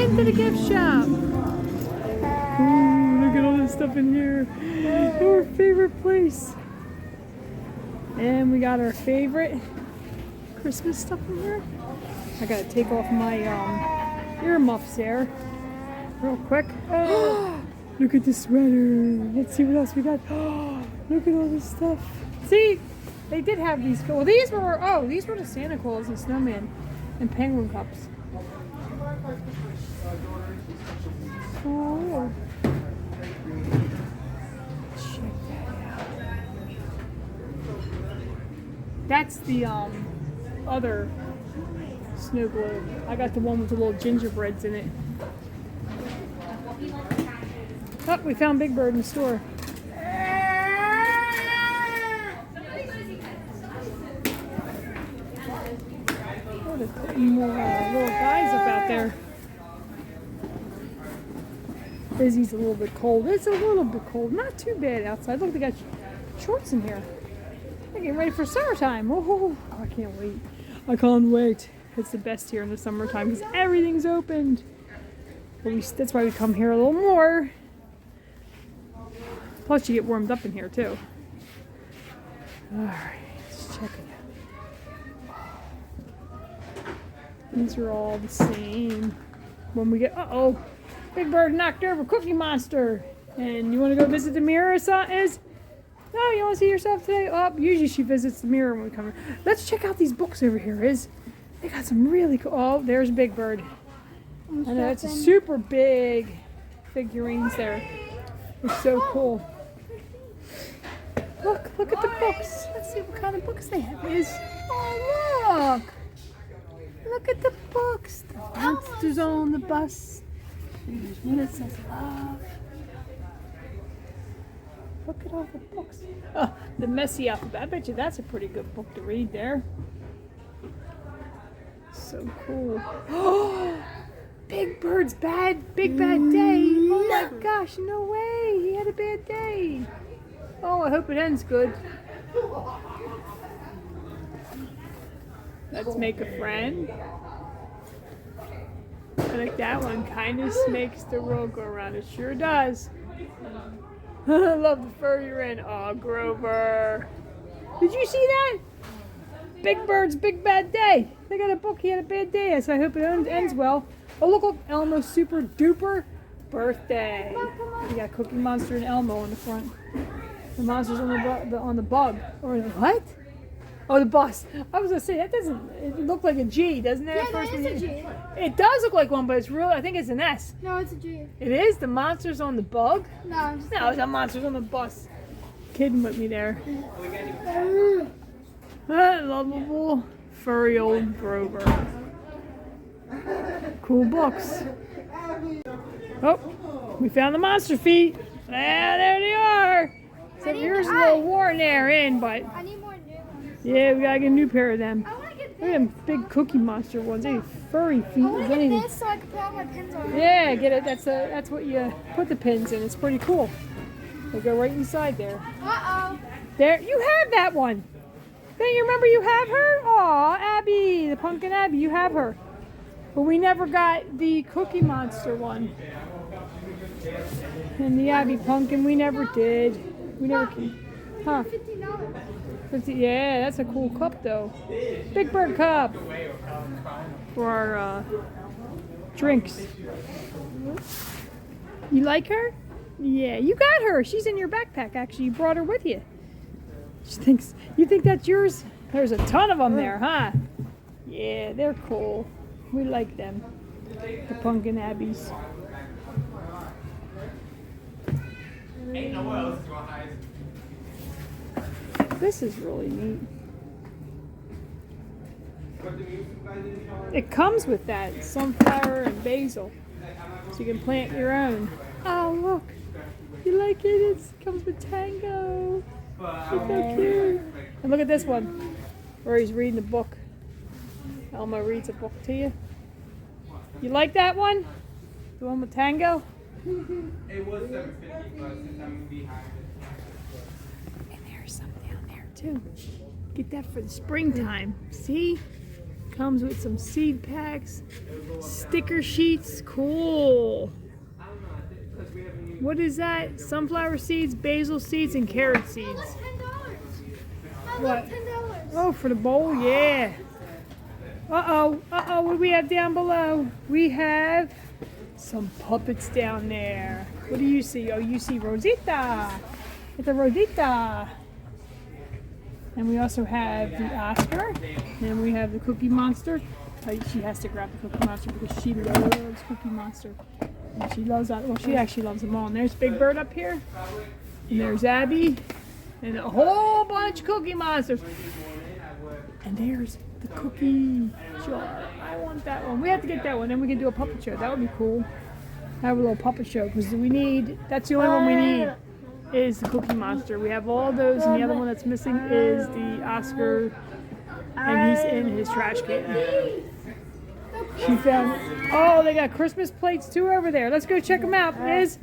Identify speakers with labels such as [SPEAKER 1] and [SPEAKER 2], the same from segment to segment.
[SPEAKER 1] into the gift shop. Ooh, look at all this stuff in here. Our favorite place. And we got our favorite Christmas stuff in here. I gotta take off my earmuffs there real quick. Look at this sweater. Let's see what else we got. Look at all this stuff. See, they did have these. Well, these were the Santa Claus and Snowman and Penguin cups. Oh, check that out. That's the other snow globe. I got the one with the little gingerbreads in it. Oh, we found Big Bird in the store. Oh, they're putting more little guys up out there. Izzy's a little bit cold. It's a little bit cold. Not too bad outside. Look, they got shorts in here. They're getting ready for summertime. Oh, I can't wait. I can't wait. It's the best here in the summertime because everything's opened. But that's why we come here a little more. Plus, you get warmed up in here too. All right, let's check it out. These are all the same. When we get, Big Bird knocked over Cookie Monster. And you want to go visit the mirror, Is? No, you want to see yourself today? Oh, usually she visits the mirror when we come here. Let's check out these books over here, Is. They got some really cool. Oh, there's Big Bird. I know, it's a super big figurines there. They're so cool. Look at the books. Let's see what kind of books they have. Oh, look at the books. The monsters on the bus. There's one that says love. Look at all the books. Oh, the messy alphabet. I bet you that's a pretty good book to read there. So cool. Oh, Big Bird's big bad day. Oh my gosh, no way. He had a bad day. Oh, I hope it ends good. Let's make a friend. I like that one. Kindness makes the world go around. It sure does. I love the fur you're in. Oh, Grover. Did you see that? Big Bird's big bad day. They got a book. He had a bad day, so I hope it ends well. Oh, look, Elmo's super duper birthday. We got Cookie Monster and Elmo in the front. The monster's on the bug. Or the what? Oh, the bus. I was gonna say that doesn't. It look like a G, doesn't it?
[SPEAKER 2] Yeah, that is a G.
[SPEAKER 1] It does look like one, but it's real. I think it's an S.
[SPEAKER 2] No, it's a G.
[SPEAKER 1] It is. The monster's on the bug.
[SPEAKER 2] No,
[SPEAKER 1] the monster's on the bus. Kidding with me there. Lovable, furry old Grover. Cool books. Oh, we found the monster feet. Ah, there they are. So here's a little worn there in, but
[SPEAKER 2] I need more new ones.
[SPEAKER 1] yeah, we gotta get a new pair of them.
[SPEAKER 2] I want to get
[SPEAKER 1] Look at them big Cookie Monster ones. They have furry feet.
[SPEAKER 2] I want to get this so I can put all my pins on it.
[SPEAKER 1] Yeah, get it. That's what you put the pins in. It's pretty cool. They go right inside there.
[SPEAKER 2] Uh-oh.
[SPEAKER 1] There, you have that one. Don't you remember you have her? Aw, Abby, the pumpkin Abby, you have her. But we never got the Cookie Monster one. And the Abby pumpkin, we never did. We never can. Huh?
[SPEAKER 2] $50.
[SPEAKER 1] 50, yeah, that's a cool cup though. Big Bird cup for our drinks. You like her? Yeah, you got her. She's in your backpack. Actually, you brought her with you. She thinks you think that's yours. There's a ton of them there, huh? Yeah, they're cool. We like them. The pumpkin Abbies.
[SPEAKER 3] Ain't no one else going hide.
[SPEAKER 1] This is really neat. It comes with that sunflower and basil, so you can plant your own. Oh look, you like it? It comes with Tango. Look how cute. And look at this one, where he's reading a book. Elmo reads a book to you. You like that one? The one with Tango?
[SPEAKER 3] It was $7.50, but since I'm behind it.
[SPEAKER 1] And there's some down there too. Get that for the springtime. See? Comes with some seed packs, sticker sheets. Cool. What is that? Sunflower seeds, basil seeds, and carrot seeds.
[SPEAKER 2] $10. I
[SPEAKER 1] What?
[SPEAKER 2] love $10.
[SPEAKER 1] Oh, for the bowl? Yeah. Uh-oh. Uh-oh. What do we have down below? We have some puppets down there. What do you see? Oh, you see Rosita. It's a Rosita. And we also have the Oscar. And we have the Cookie Monster. She has to grab the Cookie Monster because she loves Cookie Monster. And she loves that. Well, she actually loves them all. And there's Big Bird up here. And there's Abby. And a whole bunch of Cookie Monsters. And there's the cookie jar. I want that one. We have to get that one. Then we can do a puppet show. That would be cool. Have a little puppet show because we need. That's the only one we need. Is the Cookie Monster. We have all those, and the other one that's missing is the Oscar, and he's in his trash can. She found. Oh, they got Christmas plates too over there. Let's go check them out, Liz.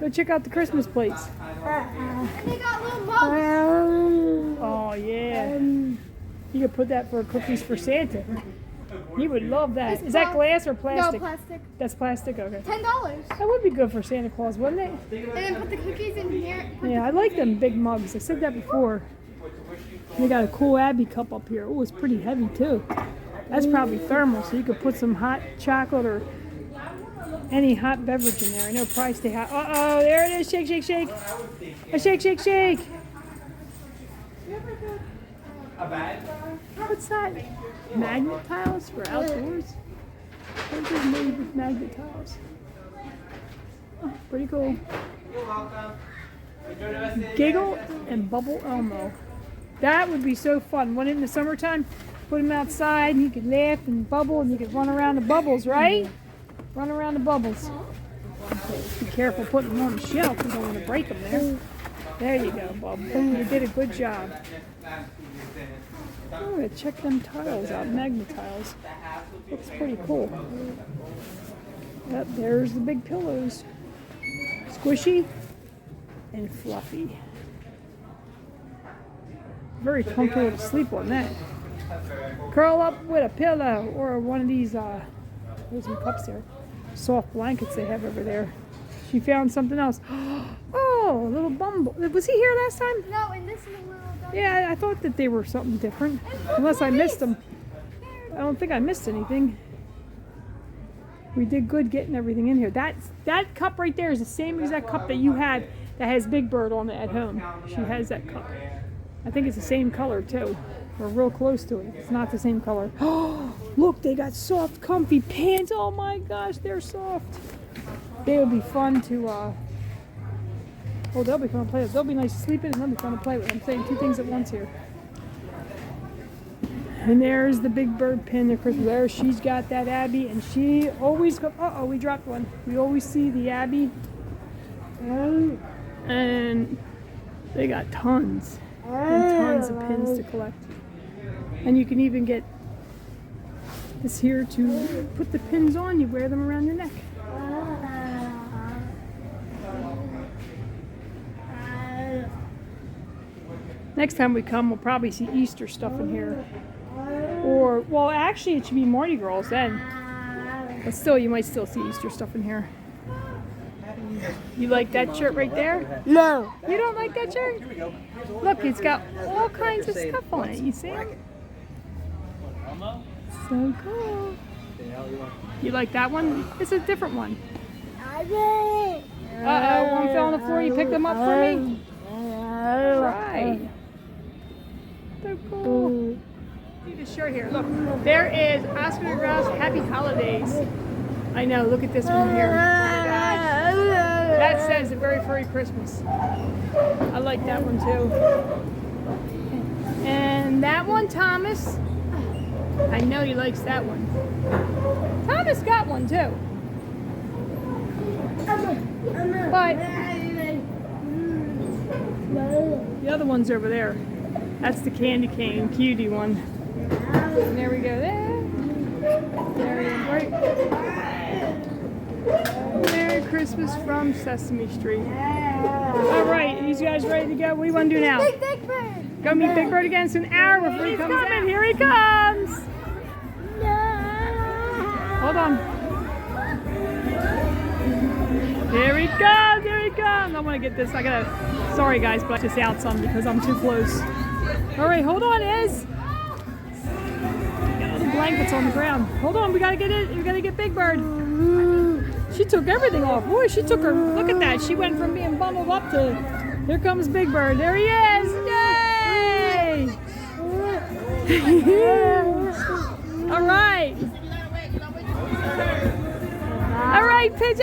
[SPEAKER 1] Go check out the Christmas plates.
[SPEAKER 2] And they got little mugs.
[SPEAKER 1] Oh yeah. You could put that for cookies for Santa. He would love that. Is that glass or plastic?
[SPEAKER 2] No, plastic.
[SPEAKER 1] That's plastic. Okay.
[SPEAKER 2] $10.
[SPEAKER 1] That would be good for Santa Claus, wouldn't it?
[SPEAKER 2] And then put the cookies in here.
[SPEAKER 1] Yeah, I like them big mugs. I said that before. They got a cool Abby cup up here. Oh, it's pretty heavy too. That's probably thermal, so you could put some hot chocolate or any hot beverage in there. I know it'll probably stay hot. Uh-oh, there it is. Shake, shake, shake. A shake, shake, shake.
[SPEAKER 3] A bag?
[SPEAKER 1] What's that? Magnet tiles for outdoors? Those are made with magnet tiles. Oh, pretty cool.
[SPEAKER 3] You're welcome. Enjoy the rest of the day.
[SPEAKER 1] Giggle and Bubble Elmo. That would be so fun. When in the summertime, put him outside and you could laugh and bubble and you could run around the bubbles, right? Run around the bubbles. Okay, be careful putting them on the shelf. You don't want to break them there. There you go, Bub. You did a good job. Oh, check them tiles out, magnet tiles. Looks pretty cool. Yep, there's the big pillows. Squishy and fluffy. Very comfortable to sleep on that. Curl up with a pillow or one of these, there's some cups there. Soft blankets they have over there. She found something else. Oh, a little bumble. Was he here last time?
[SPEAKER 2] No, and this is a little dog.
[SPEAKER 1] Yeah, I thought that they were something different. Unless I missed them. I don't think I missed anything. We did good getting everything in here. That cup right there is the same exact cup that you had that has Big Bird on it at home. She has that cup. I think it's the same color too. We're real close to it. It's not the same color. Oh, look, they got soft, comfy pants. Oh my gosh, they're soft. They would be fun to, oh, they'll be fun to play with. They'll be nice to sleep in and they'll be fun to play with. I'm saying two things at once here. And there's the Big Bird pin there, Christmas. There, she's got that Abby, and she always goes, uh-oh, we dropped one. We always see the Abby. And they got tons and tons of pins to collect. And you can even get this here to put the pins on. You wear them around your neck. Next time we come, we'll probably see Easter stuff in here. Or, well, actually, it should be Mardi Gras then. But still, you might still see Easter stuff in here. You like that shirt right there?
[SPEAKER 2] No.
[SPEAKER 1] You don't like that shirt? Look, it's got all kinds of stuff on it. You see it? So cool. You like that one? It's a different one. Uh-oh, one fell on the floor. You picked them up for me? Right. So cool. See this shirt here. Look, there is Oscar the Grouch Happy Holidays. I know. Look at this one here. Oh my gosh. That says a very furry Christmas. I like that one too. And that one, Thomas. I know he likes that one. Thomas got one too. But the other one's over there. That's the candy cane cutie one. And there we go there. There we go. Right. Merry Christmas from Sesame Street. All right, you guys ready to go? What do you want to do now?
[SPEAKER 2] Big Bird.
[SPEAKER 1] Go meet Big Bird again. It's an hour before he comes in. Here he comes. Hold on. Here he comes. Here he comes. I want to get this. I gotta. Sorry guys, but I just out some because I'm too close. All right, hold on, Iz. Got all the blankets on the ground. Hold on, we gotta get it. We gotta get Big Bird. She took everything off. Boy, she took her. Look at that. She went from being bundled up to. Here comes Big Bird. There he is. Yay! All right. All right, PJ.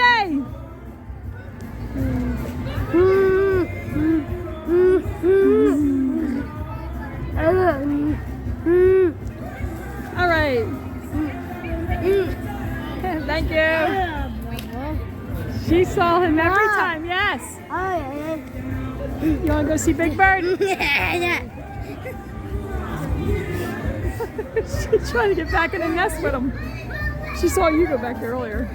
[SPEAKER 1] All right. Thank you. She saw him every time. Yes. You want to go see Big Bird? She's trying to get back in the nest with him. She saw you go back there earlier.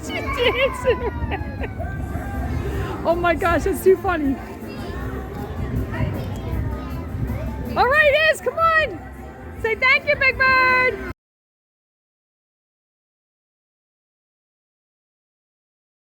[SPEAKER 1] She's dancing. Oh my gosh, that's too funny. All right, Iz, come on. Say thank you, Big Bird.